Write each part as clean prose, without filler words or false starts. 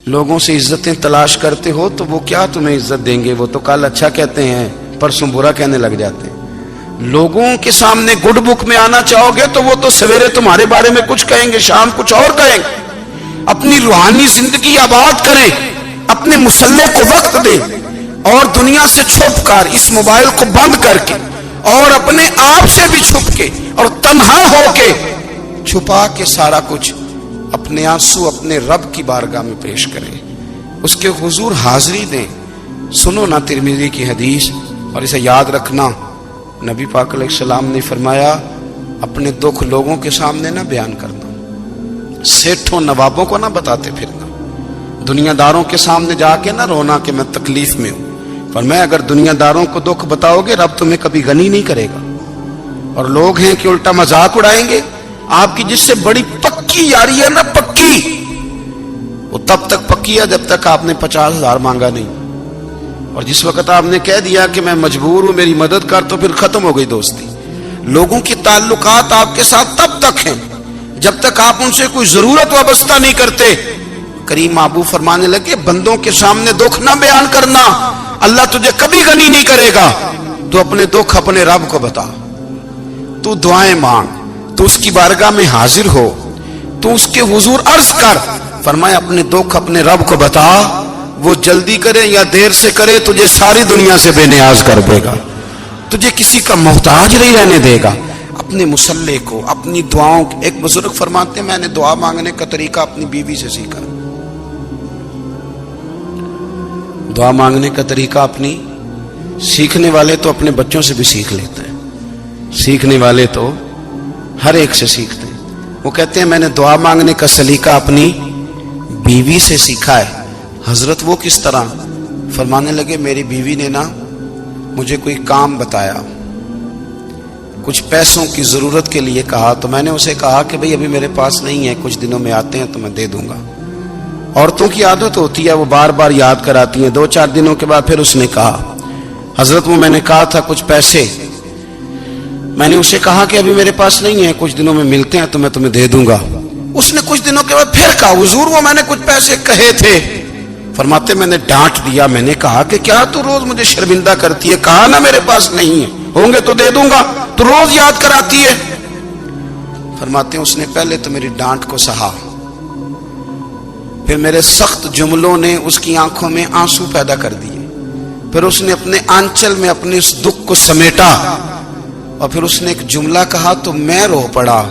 لوگوں سے عزتیں تلاش کرتے ہو تو وہ کیا تمہیں عزت دیں گے؟ وہ تو کل اچھا کہتے ہیں پرسوں برا کہنے لگ جاتے ہیں۔ لوگوں کے سامنے گڈ بک میں آنا چاہو گے تو وہ تو سویرے تمہارے بارے میں کچھ کہیں گے، شام کچھ اور کہیں گے۔ اپنی روحانی زندگی آباد کریں، اپنے مسلح کو وقت دیں، اور دنیا سے چھپ کر اس موبائل کو بند کر کے اور اپنے آپ سے بھی چھپ کے اور تنہا ہو کے چھپا کے سارا کچھ اپنے آنسو اپنے رب کی بارگاہ میں پیش کریں، اس کے حضور حاضری دیں۔ سنو نا ترمذی کی حدیث، اور اسے یاد رکھنا، نبی پاک علیہ السلام نے فرمایا اپنے دکھ لوگوں کے سامنے نہ بیان کرنا، سیٹھوں نوابوں کو نہ بتاتے پھرنا، دنیا داروں کے سامنے جا کے نہ رونا کہ میں تکلیف میں ہوں۔ فرمایا اگر دنیا داروں کو دکھ بتاؤ گے رب تمہیں کبھی غنی نہیں کرے گا۔ اور لوگ ہیں کہ الٹا مذاق اڑائیں گے آپ کی، جس سے بڑی پکی یاری ہے نا، پکی، وہ تب تک پکی ہے جب تک آپ نے 50,000 مانگا نہیں، اور جس وقت آپ نے کہہ دیا کہ میں مجبور ہوں میری مدد کر، تو پھر ختم ہو گئی دوستی۔ لوگوں کی تعلقات آپ کے ساتھ تب تک ہیں جب تک آپ ان سے کوئی ضرورت وابستہ نہیں کرتے۔ کریم محبوب فرمانے لگے بندوں کے سامنے دکھ نہ بیان کرنا، اللہ تجھے کبھی غنی نہیں کرے گا۔ تو اپنے دکھ اپنے رب کو بتا، تو دعائیں مانگ، تو اس کی بارگاہ میں حاضر ہو، تو اس کے حضور عرض کر۔ فرمایا اپنے دکھ اپنے رب کو بتا، وہ جلدی کرے یا دیر سے کرے تجھے ساری دنیا سے بے نیاز کر دے گا، تجھے کسی کا محتاج نہیں رہنے دے گا۔ اپنے مسلح کو، اپنی دعاؤں، ایک بزرگ فرماتے ہیں میں نے دعا مانگنے کا طریقہ اپنی بیوی سے سیکھا۔ دعا مانگنے کا طریقہ اپنی، سیکھنے والے تو اپنے بچوں سے بھی سیکھ لیتے ہیں، سیکھنے والے تو ہر ایک سے سیکھتے ہیں۔ وہ کہتے ہیں میں نے دعا مانگنے کا سلیقہ اپنی بیوی سے سیکھا ہے۔ حضرت وہ کس طرح؟ فرمانے لگے میری بیوی نے نا مجھے کوئی کام بتایا، کچھ پیسوں کی ضرورت کے لیے کہا، تو میں نے اسے کہا کہ بھئی ابھی میرے پاس نہیں ہے، کچھ دنوں میں آتے ہیں تو میں دے دوں گا۔ عورتوں کی عادت ہوتی ہے وہ بار بار یاد کراتی ہیں، 2-4 دنوں کے بعد پھر اس نے کہا حضرت وہ میں نے کہا تھا کچھ پیسے، میں نے اسے کہا کہ ابھی میرے پاس نہیں ہے، کچھ دنوں میں ملتے ہیں تو میں تمہیں دے دوں گا۔ اس نے کچھ دنوں کے بعد پھر کہا حضور وہ میں نے کچھ پیسے کہے تھے۔ فرماتے میں نے ڈانٹ دیا، میں نے کہا کہ کیا تو روز مجھے شرمندہ کرتی ہے، کہا نا میرے پاس نہیں ہے، ہوں گے تو دے دوں گا، تو روز یاد کراتی ہے۔ فرماتے ہیں اس نے پہلے تو میری ڈانٹ کو سہا، پھر میرے سخت جملوں نے اس کی آنکھوں میں آنسو پیدا کر دیے، پھر اس نے اپنے آنچل میں اپنے اس دکھ کو سمیٹا، اور پھر اس نے ایک جملہ کہا تو میں رو پڑا،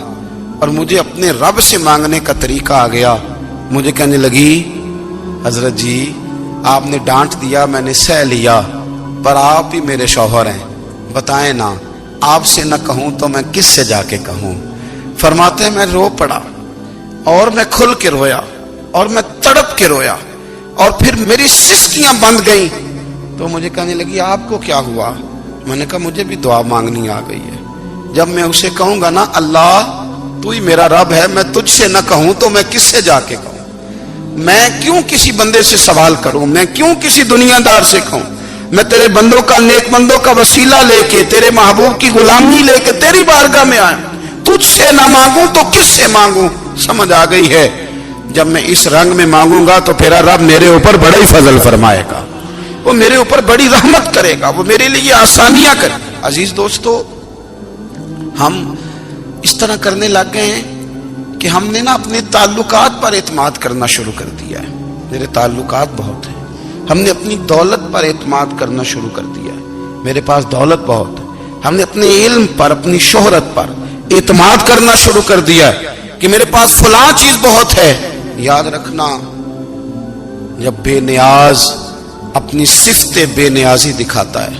اور مجھے اپنے رب سے مانگنے کا طریقہ آ گیا۔ مجھے کہنے لگی حضرت جی آپ نے ڈانٹ دیا میں نے سہ لیا، پر آپ ہی میرے شوہر ہیں، بتائیں نا آپ سے نہ کہوں تو میں کس سے جا کے کہوں۔ فرماتے ہیں میں رو پڑا، اور میں کھل کے رویا، اور میں تڑپ کے رویا، اور پھر میری سسکیاں بند گئیں۔ تو مجھے کہنے لگی آپ کو کیا ہوا؟ میں نے کہا مجھے بھی دعا مانگنی آ گئی ہے، جب میں اسے کہوں گا نا اللہ تو ہی میرا رب ہے، میں تجھ سے نہ کہوں تو میں کس سے جا کے کہوں؟ میں کیوں کسی بندے سے سوال کروں؟ میں کیوں کسی دنیا دار سے کہوں؟ میں تیرے بندوں کا، نیک بندوں کا وسیلہ لے کے، تیرے محبوب کی غلامی لے کے تیری بارگاہ میں آیا، تجھ سے نہ مانگوں تو کس سے مانگوں؟ سمجھ آ گئی ہے جب میں اس رنگ میں مانگوں گا تو پھر رب میرے اوپر بڑا ہی فضل فرمائے گا، وہ میرے اوپر بڑی رحمت کرے گا، وہ میرے لیے آسانیاں کرے گا۔ عزیز دوستو ہم اس طرح کرنے لگ گئے ہیں کہ ہم نے نا اپنے تعلقات پر اعتماد کرنا شروع کر دیا ہے۔ میرے تعلقات بہت ہیں، ہم نے اپنی دولت پر اعتماد کرنا شروع کر دیا ہے، میرے پاس دولت بہت ہے۔ ہم نے اپنے علم پر، اپنی شہرت پر اعتماد کرنا شروع کر دیا ہے کہ میرے پاس فلاں چیز بہت ہے۔ یاد رکھنا جب بے نیاز اپنی صفت بے نیازی دکھاتا ہے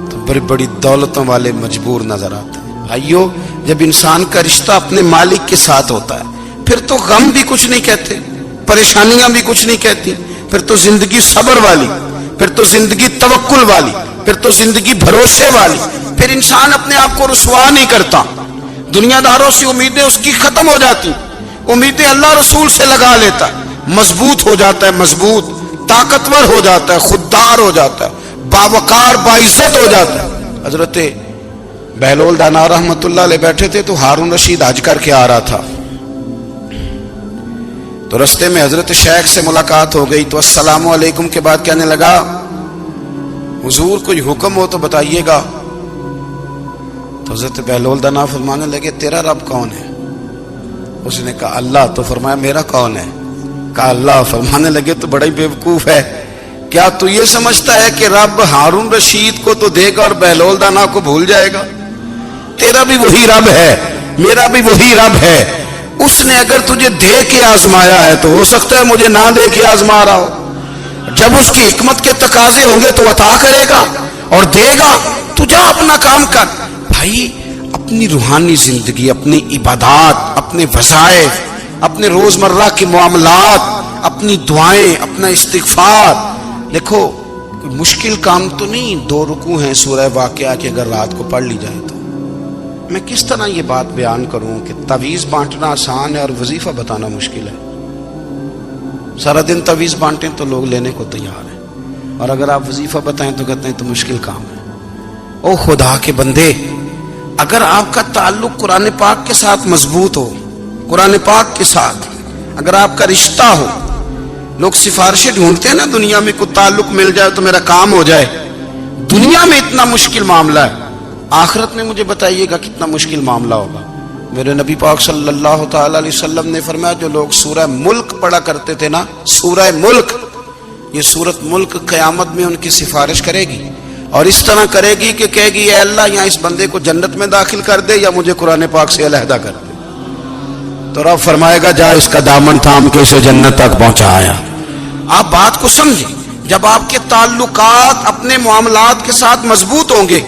تو بڑی بڑی دولتوں والے مجبور نظر آتے ہیں۔ بھائیو جب انسان کا رشتہ اپنے مالک کے ساتھ ہوتا ہے پھر تو غم بھی کچھ نہیں کہتے، پریشانیاں بھی کچھ نہیں کہتی، پھر تو زندگی صبر والی، پھر تو زندگی توکل والی، پھر تو زندگی بھروسے والی، پھر انسان اپنے آپ کو رسوا نہیں کرتا، دنیا داروں سے امیدیں اس کی ختم ہو جاتی، امیدیں اللہ رسول سے لگا لیتا ہے، مضبوط ہو جاتا ہے، مضبوط، طاقتور ہو جاتا ہے، خوددار ہو جاتا ہے، باوقار باعزت ہو جاتا ہے۔ حضرت بہلول دانا رحمت اللہ علیہ بیٹھے تھے تو ہارون رشید حج کر کے آ رہا تھا، تو رستے میں حضرت شیخ سے ملاقات ہو گئی تو السلام علیکم کے بعد کہنے لگا حضور کوئی حکم ہو تو بتائیے گا. تو حضرت بہلول دانا فرمانے لگے تیرا رب کون ہے؟ اس نے کہا اللہ. تو فرمایا میرا کون ہے؟ کہا اللہ. فرمانے لگے تو بڑا ہی بیوقوف ہے، کیا تو یہ سمجھتا ہے کہ رب ہارون رشید کو تو دے گا اور بہلول دانا کو بھول جائے گا؟ تیرا بھی وہی رب ہے، میرا بھی وہی رب ہے. اس نے اگر تجھے دے کے آزمایا ہے تو ہو سکتا ہے مجھے نہ دے کے آزما رہا ہو. جب اس کی حکمت کے تقاضے ہوں گے تو عطا کرے گا اور دے گا. تو جا اپنا کام کر. بھائی اپنی روحانی زندگی، اپنی عبادات، اپنے وظائف، اپنے روزمرہ کے معاملات، اپنی دعائیں، اپنا استغفار. دیکھو کوئی مشکل کام تو نہیں، 2 رکوع ہیں سورہ واقعہ کی اگر رات کو پڑھ لی جائے تو. میں کس طرح یہ بات بیان کروں کہ تعویذ بانٹنا آسان ہے اور وظیفہ بتانا مشکل ہے. سارا دن تعویذ بانٹیں تو لوگ لینے کو تیار ہیں، اور اگر آپ وظیفہ بتائیں تو کہتے ہیں تو مشکل کام ہے. او خدا کے بندے، اگر آپ کا تعلق قرآن پاک کے ساتھ مضبوط ہو، قرآن پاک کے ساتھ اگر آپ کا رشتہ ہو، لوگ سفارشیں ڈھونڈتے ہیں نا دنیا میں، کوئی تعلق مل جائے تو میرا کام ہو جائے. دنیا میں اتنا مشکل معاملہ ہے، آخرت میں مجھے بتائیے گا کتنا مشکل معاملہ ہوگا. میرے نبی پاک صلی اللہ تعالی علیہ وسلم نے فرمایا جو لوگ سورہ ملک پڑھا کرتے تھے نا، سورہ ملک، یہ سورت ملک قیامت میں ان کی سفارش کرے گی، اور اس طرح کرے گی کہ کہے گی اے اللہ یہاں اس بندے کو جنت میں داخل کر دے یا مجھے قرآن پاک سے علیحدہ کر دے. تو رب فرمائے گا جا اس کا دامن تھام کے اسے جنت تک پہنچایا. آپ بات کو سمجھیں، جب آپ کے تعلقات اپنے معاملات کے ساتھ مضبوط ہوں گے،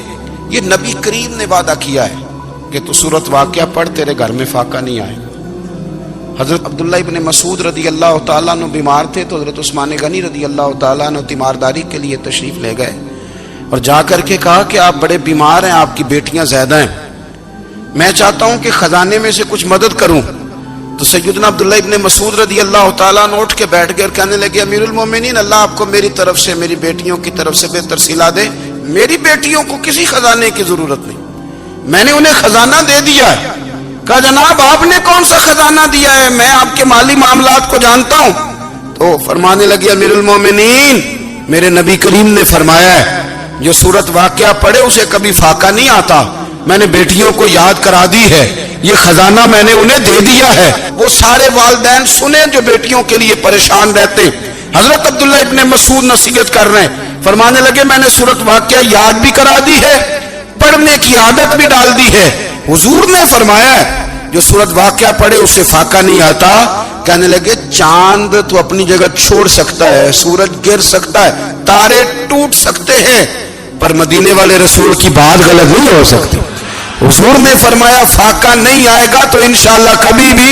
یہ نبی کریم نے وعدہ کیا ہے کہ تو سورت واقعہ پڑھ تیرے گھر میں فاقہ نہیں آئے گا. حضرت عبداللہ ابن مسعود رضی اللہ تعالیٰ عنہ بیمار تھے تو حضرت عثمان غنی رضی اللہ تعالیٰ عنہ تیمارداری کے لیے تشریف لے گئے اور جا کر کے کہا کہ آپ بڑے بیمار ہیں، آپ کی بیٹیاں زیادہ ہیں، میں چاہتا ہوں کہ خزانے میں سے کچھ مدد کروں. تو سیدنا عبداللہ ابن مسعود رضی اللہ تعالیٰ عنہ اٹھ کے بیٹھ گئے اور کہنے لگے امیر المومنین، اللہ آپ کو میری طرف سے، میری بیٹیوں کی طرف سے بہتر صلہ دے. میری بیٹیوں کو کسی خزانے کی ضرورت نہیں، میں نے انہیں خزانہ دے دیا ہے. کہا جناب آپ نے کون سا خزانہ دیا ہے، میں آپ کے مالی معاملات کو جانتا ہوں. تو فرمانے لگے امیر المومنین، میرے نبی کریم نے فرمایا ہے جو سورت واقعہ پڑھے اسے کبھی فاقہ نہیں آتا. میں نے بیٹیوں کو یاد کرا دی ہے، یہ خزانہ میں نے انہیں دے دیا ہے. وہ سارے والدین سنیں جو بیٹیوں کے لیے پریشان رہتے. حضرت عبداللہ ابن مسعود نصیحت کر رہے ہیں، فرمانے لگے میں نے سورت واقعہ یاد بھی کرا دی ہے، پڑھنے کی عادت بھی ڈال دی ہے. حضور نے فرمایا ہے جو سورت واقعہ پڑھے اسے فاقہ نہیں آتا. کہنے لگے چاند تو اپنی جگہ چھوڑ سکتا ہے، سورج گر سکتا ہے، تارے ٹوٹ سکتے ہیں، پر مدینے والے رسول کی بات غلط نہیں ہو سکتی. حضور نے فرمایا فاقہ نہیں آئے گا تو انشاءاللہ کبھی بھی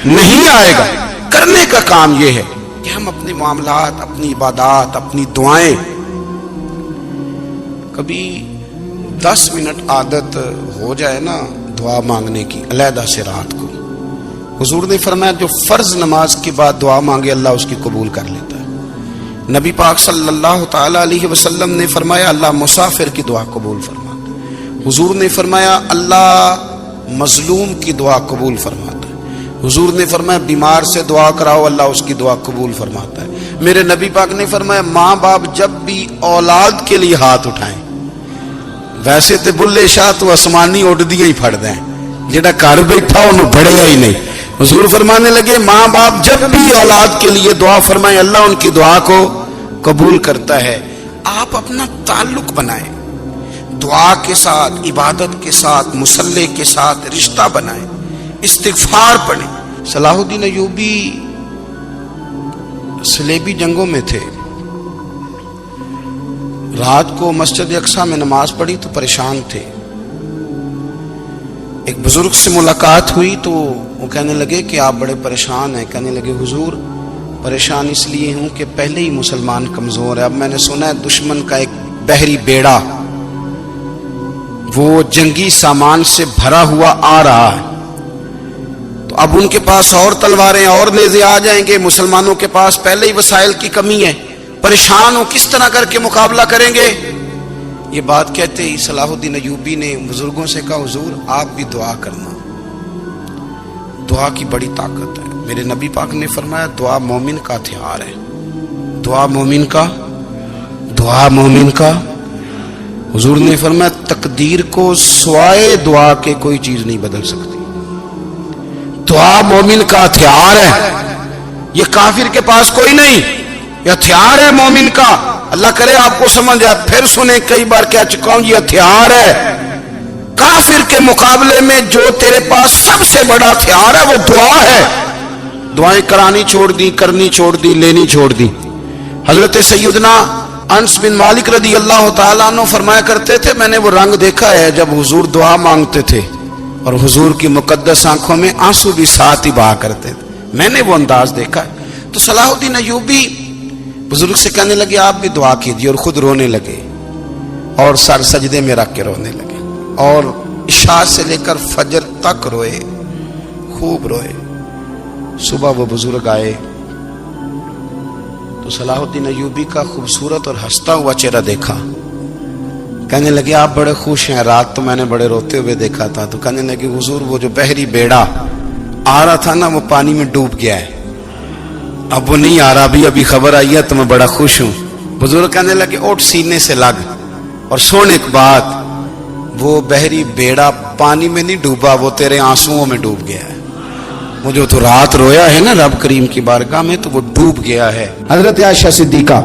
نہیں آئے گا. کرنے کا کام یہ ہے کہ ہم اپنے معاملات، اپنی عبادات، اپنی دعائیں، کبھی 10 منٹ عادت ہو جائے نا دعا مانگنے کی علیحدہ سے رات کو. حضور نے فرمایا جو فرض نماز کے بعد دعا مانگے اللہ اس کی قبول کر لیتا ہے. نبی پاک صلی اللہ تعالی علیہ وسلم نے فرمایا اللہ مسافر کی دعا قبول فرماتا ہے. حضور نے فرمایا اللہ مظلوم کی دعا قبول فرماتا ہے. حضور نے فرمایا بیمار سے دعا کراؤ اللہ اس کی دعا قبول فرماتا ہے. میرے نبی پاک نے فرمایا ماں باپ جب بھی اولاد کے لیے ہاتھ اٹھائیں، ویسے تے بلے شاہ تو آسمانی اڈ دیا ہی پھڑ دیں، جڑا گھر بیٹھا انہوں بڑھیا ہی نہیں. حضور فرمانے لگے ماں باپ جب بھی اولاد کے لیے دعا فرمائیں اللہ ان کی دعا کو قبول کرتا ہے. آپ اپنا تعلق بنائیں دعا کے ساتھ، عبادت کے ساتھ، مصلی کے ساتھ رشتہ بنائیں، استغفار پڑھیں. صلاح الدین ایوبی صلیبی جنگوں میں تھے، رات کو مسجد اقصی میں نماز پڑھی تو پریشان تھے. ایک بزرگ سے ملاقات ہوئی تو وہ کہنے لگے کہ آپ بڑے پریشان ہیں. کہنے لگے حضور پریشان اس لیے ہوں کہ پہلے ہی مسلمان کمزور ہے، اب میں نے سنا ہے دشمن کا ایک بحری بیڑا وہ جنگی سامان سے بھرا ہوا آ رہا ہے، تو اب ان کے پاس اور تلواریں اور نیزے آ جائیں گے، مسلمانوں کے پاس پہلے ہی وسائل کی کمی ہے، پریشان ہو کس طرح کر کے مقابلہ کریں گے. یہ بات کہتے ہی صلاح الدین ایوبی نے بزرگوں سے کہا حضور آپ بھی دعا کرنا، دعا کی بڑی طاقت ہے. میرے نبی پاک نے فرمایا دعا مومن کا ہتھیار ہے، دعا مومن کا، دعا مومن کا۔ حضور نے فرمایا تقدیر کو سوائے دعا کے کوئی چیز نہیں بدل سکتی، دعا مومن کا ہتھیار ہے، یہ کافر کے پاس کوئی نہیں، یہ ہتھیار ہے مومن کا۔ اللہ کرے آپ کو سمجھ آئے، پھر سنیں، کئی بار کہہ چکا ہوں، یہ ہتھیار ہے کافر کے مقابلے میں۔ جو تیرے پاس سب سے بڑا ہتھیار ہے وہ دعا ہے۔ دعائیں کرانی چھوڑ دی، کرنی چھوڑ دی، لینی چھوڑ دی۔ حضرت سیدنا انس بن مالک رضی اللہ تعالیٰ عنہ فرمایا کرتے تھے، میں نے وہ رنگ دیکھا ہے جب حضور دعا مانگتے تھے اور حضور کی مقدس آنکھوں میں آنسو بھی ساتھ ہی بہا کرتے تھے، میں نے وہ انداز دیکھا ہے۔ تو صلاح الدین ایوبی بزرگ سے کہنے لگے آپ بھی دعا کیجیے، اور خود رونے لگے اور سر سجدے میں رکھ کے رونے لگے، اور عشاء سے لے کر فجر تک روئے، خوب روئے۔ صبح وہ بزرگ آئے تو صلاح الدین ایوبی کا خوبصورت اور ہنستا ہوا چہرہ دیکھا، کہنے لگے آپ بڑے خوش ہیں، رات تو میں نے بڑے روتے ہوئے دیکھا تھا۔ تو کہنے لگے حضور وہ جو بحری بیڑا آ رہا تھا نا وہ پانی میں ڈوب گیا ہے، اب وہ نہیں آ رہا، ابھی خبر آئی ہے تو میں بڑا خوش ہوں۔ بزرگ کہنے لگے اٹھ سینے سے لگ اور سن ایک بات، وہ بحری بیڑا پانی میں نہیں ڈوبا، وہ تیرے آنسوؤں میں ڈوب گیا ہے۔ وہ جو تو رات رویا ہے نا رب کریم کی بارگاہ میں تو وہ ڈوب گیا ہے۔ حضرت عائشہ صدیقہ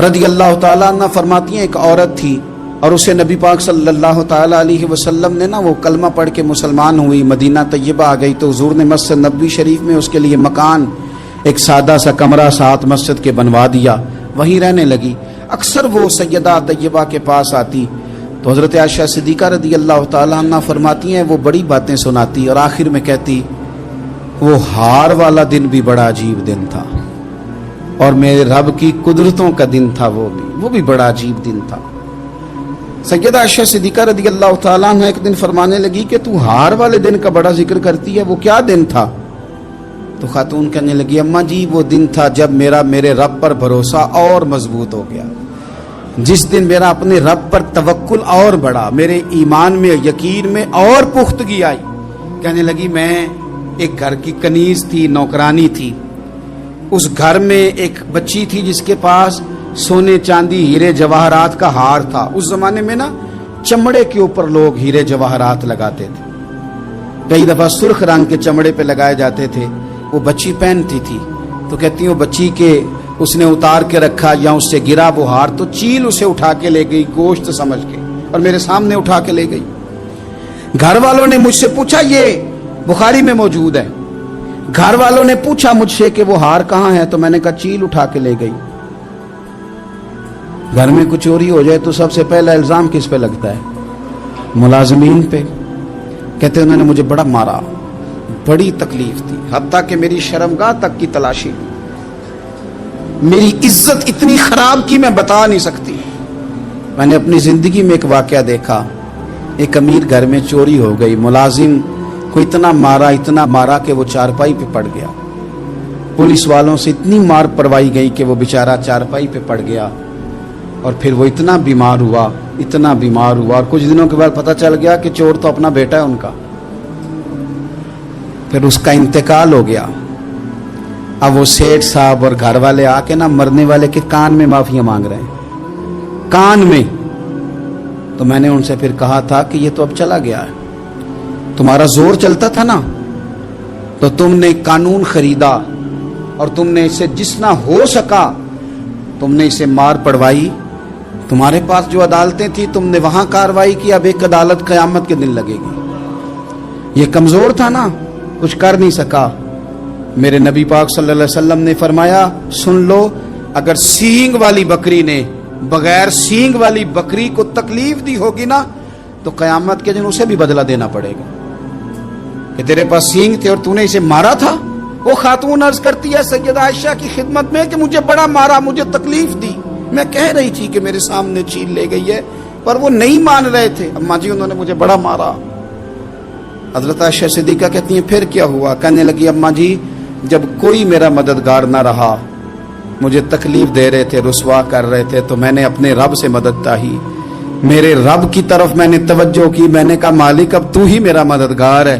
رضی اللہ تعالیٰ عنہ فرماتی ہیں ایک عورت تھی اور اسے نبی پاک صلی اللہ تعالیٰ علیہ وسلم نے نا وہ کلمہ پڑھ کے مسلمان ہوئی، مدینہ طیبہ آ گئی تو حضور نے مسجد نبوی شریف میں اس کے لیے مکان، ایک سادہ سا کمرہ ساتھ مسجد کے بنوا دیا، وہیں رہنے لگی۔ اکثر وہ سیدہ طیبہ کے پاس آتی تو حضرت عائشہ صدیقہ رضی اللہ تعالیٰ عنہ فرماتی ہیں وہ بڑی باتیں سناتی اور آخر میں کہتی وہ ہار والا دن بھی بڑا عجیب دن تھا اور میرے رب کی قدرتوں کا دن تھا، وہ بھی بڑا عجیب دن تھا۔ سیدہ عائشہ صدیقہ رضی اللہ تعالیٰ عنہ ایک دن فرمانے لگی کہ تو ہار والے دن کا بڑا ذکر کرتی ہے، وہ کیا دن تھا؟ تو خاتون کہنے لگی اماں جی وہ دن تھا جب میرے رب پر بھروسہ اور مضبوط ہو گیا، جس دن میرا اپنے رب پر توکل اور بڑھا، میرے ایمان میں یقین میں اور پختگی آئی۔ کہنے لگی میں ایک گھر کی کنیز تھی، نوکرانی تھی، اس گھر میں ایک بچی تھی جس کے پاس سونے چاندی ہیرے جواہرات کا ہار تھا۔ اس زمانے میں نا چمڑے کے اوپر لوگ ہیرے جواہرات لگاتے تھے، کئی دفعہ سرخ رنگ کے چمڑے پہ لگائے جاتے تھے، وہ بچی پہنتی تھی تو کہتی ہیں وہ بچی کے اس نے اتار کے رکھا یا اس سے گرا وہ ہار تو چیل اسے اٹھا کے لے گئی گوشت سمجھ کے اور میرے سامنے اٹھا کے لے گئی۔ گھر والوں نے مجھ سے پوچھا، یہ بخاری میں موجود ہے، گھر والوں نے پوچھا مجھ سے کہ وہ ہار کہاں ہے تو میں نے کہا چیل اٹھا کے لے گئی۔ گھر میں کچھ چوری ہو جائے تو سب سے پہلا الزام کس پہ لگتا ہے؟ ملازمین پہ۔ کہتے انہوں نے مجھے بڑا مارا، بڑی تکلیف تھی، حتیٰ کہ میری شرمگاہ تک کی تلاشی، میری عزت اتنی خراب کی میں بتا نہیں سکتی۔ میں نے اپنی زندگی میں ایک واقعہ دیکھا، ایک امیر گھر میں چوری ہو گئی، ملازم کو اتنا مارا کہ وہ چارپائی پہ پڑ گیا، پولیس والوں سے اتنی مار پروائی گئی کہ وہ بیچارہ چارپائی پہ پڑ گیا، اور پھر وہ اتنا بیمار ہوا اور کچھ دنوں کے بعد پتہ چل گیا کہ چور تو اپنا بیٹا ہے ان کا، پھر اس کا انتقال ہو گیا۔ اب وہ سیٹھ صاحب اور گھر والے آ کے نا مرنے والے کے کان میں معافیاں مانگ رہے ہیں، کان میں۔ تو میں نے ان سے پھر کہا تھا کہ یہ تو اب چلا گیا ہے، تمہارا زور چلتا تھا نا تو تم نے قانون خریدا اور تم نے اسے جتنا ہو سکا تم نے اسے مار پڑوائی، تمہارے پاس جو عدالتیں تھی تم نے وہاں کاروائی کی، اب ایک عدالت قیامت کے دن لگے گی۔ یہ کمزور تھا نا، کچھ کر نہیں سکا۔ میرے نبی پاک صلی اللہ علیہ وسلم نے فرمایا سن لو، اگر سینگ والی بکری نے بغیر سینگ والی بکری کو تکلیف دی ہوگی نا تو قیامت کے دن اسے بھی بدلہ دینا پڑے گا کہ تیرے پاس سینگ تھے اور تو نے اسے مارا تھا۔ وہ خاتون عرض کرتی ہے سیدہ عائشہ کی خدمت میں کہ مجھے بڑا مارا، مجھے تکلیف دی، میں کہہ رہی تھی کہ میرے سامنے چیل لے گئی ہے پر وہ نہیں مان رہے تھے، اماں جی انہوں نے مجھے بڑا مارا۔ حضرت عائشہ صدیقہ کہتی ہیں پھر کیا ہوا؟ کہنے لگی اماں جی جب کوئی میرا مددگار نہ رہا، مجھے تکلیف دے رہے تھے، رسوا کر رہے تھے، تو میں نے اپنے رب سے مدد چاہی، میرے رب کی طرف میں نے توجہ کی، میں نے کہا مالک اب تو ہی میرا مددگار ہے،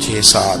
6-7,